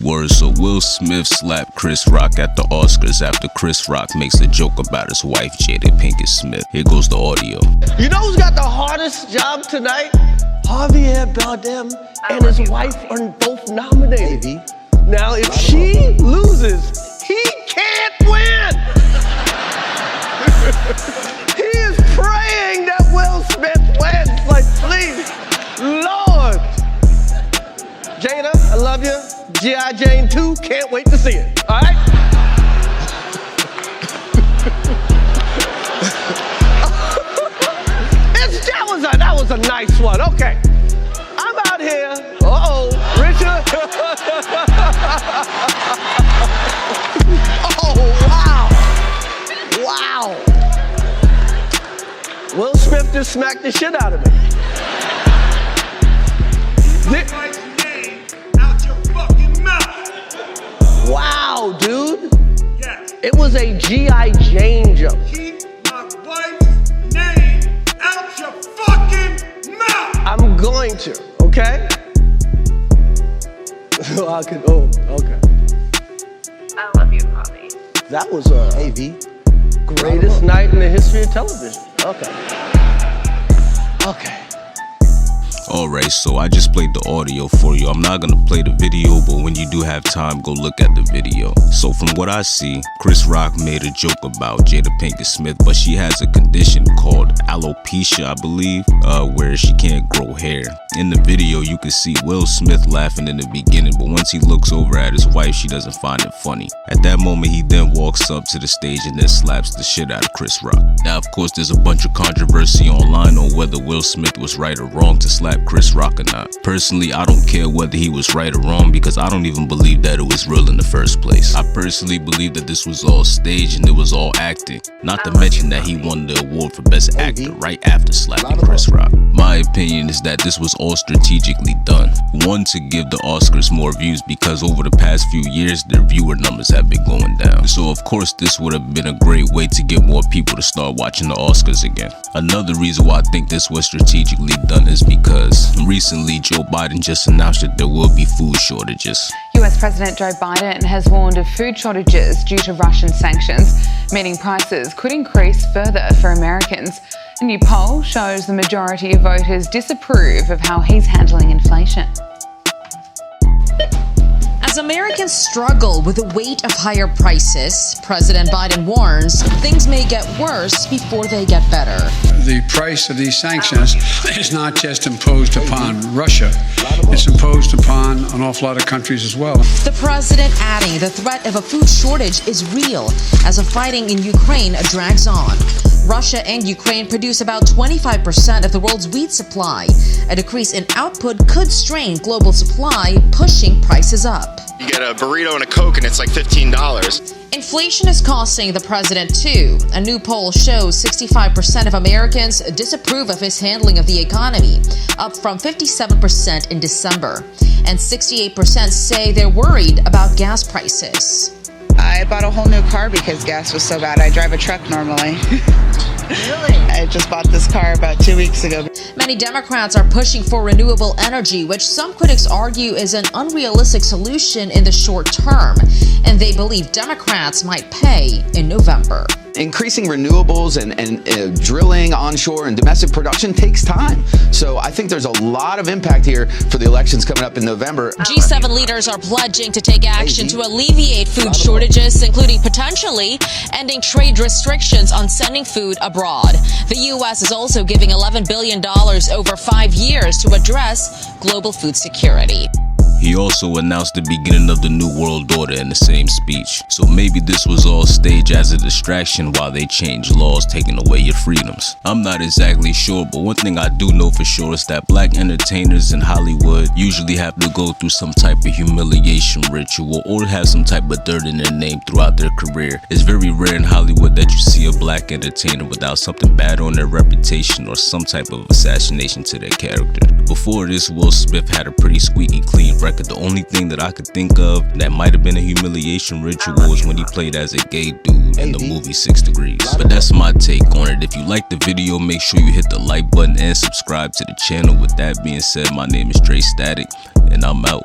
Word, so Will Smith slapped Chris Rock at the Oscars after Chris Rock makes a joke about his wife, Jada Pinkett Smith. Here goes the audio. You know who's got the hardest job tonight? Javier Bardem and his wife are both nominated. Now, if she loses, he can't win. He is praying that Will Smith wins. Like, please, Lord. Jada, I love you. G.I. Jane 2, can't wait to see it. All right? That was a nice one. Okay. I'm out here. Uh-oh, Richard. Oh, wow. Will Smith just smacked the shit out of me. Out your fucking mouth. Wow, dude. Yes. It was a G.I. Jane joke. Keep my wife's name out your fucking mouth. I'm going to, okay? Okay. I love you, Bobby. That was a greatest night in the history of television. Okay. Okay. Alright, so I just played the audio for you. I'm not gonna play the video, but when you do have time, go look at the video. So from what I see, Chris Rock made a joke about Jada Pinkett Smith, but she has a condition called alopecia, I believe, where she can't grow hair. In the video, you can see Will Smith laughing in the beginning, but once he looks over at his wife, she doesn't find it funny. At that moment, he then walks up to the stage and then slaps the shit out of Chris Rock. Now, of course, there's a bunch of controversy online on whether Will Smith was right or wrong to slap Chris Rock or not. Personally, I don't care whether he was right or wrong because I don't even believe that it was real in the first place. I personally believe that this was all staged and it was all acting. Not to mention that he won the award for Best Actor right after slapping Chris Rock. My opinion is that this was all strategically done. One, to give the Oscars more views because over the past few years, their viewer numbers have been going down. So of course, this would have been a great way to get more people to start watching the Oscars again. Another reason why I think this was strategically done is because recently Joe Biden just announced that there will be food shortages. US President Joe Biden has warned of food shortages due to Russian sanctions, meaning prices could increase further for Americans. A new poll shows the majority of voters disapprove of how he's handling inflation. As Americans struggle with the weight of higher prices, President Biden warns things may get worse before they get better. The price of these sanctions is not just imposed upon Russia, it's imposed upon an awful lot of countries as well. The president adding the threat of a food shortage is real as the fighting in Ukraine drags on. Russia and Ukraine produce about 25% of the world's wheat supply. A decrease in output could strain global supply, pushing prices up. You get a burrito and a Coke and it's like $15. Inflation is costing the president too. A new poll shows 65% of Americans disapprove of his handling of the economy, up from 57% in December. And 68% say they're worried about gas prices. I bought a whole new car because gas was so bad. I drive a truck normally. Really? I just bought this car about 2 weeks ago. Many Democrats are pushing for renewable energy, which some critics argue is an unrealistic solution in the short term. And they believe Democrats might pay in November. Increasing renewables and drilling onshore and domestic production takes time. So I think there's a lot of impact here for the elections coming up in November. G7 leaders are pledging to take action to alleviate food shortages, including potentially ending trade restrictions on sending food abroad. The U.S. is also giving $11 billion over 5 years to address global food security. He also announced the beginning of the New World Order in the same speech. So maybe this was all staged as a distraction while they changed laws taking away your freedoms. I'm not exactly sure, but one thing I do know for sure is that black entertainers in Hollywood usually have to go through some type of humiliation ritual or have some type of dirt in their name throughout their career. It's very rare in Hollywood that you see a black entertainer without something bad on their reputation or some type of assassination to their character. Before this, Will Smith had a pretty squeaky clean record. The only thing that I could think of that might have been a humiliation ritual was when he played as a gay dude in the movie 6 Degrees. But that's my take on it. If you like the video, make sure you hit the like button and subscribe to the channel. With that being said, my name is Dre Static, and I'm out.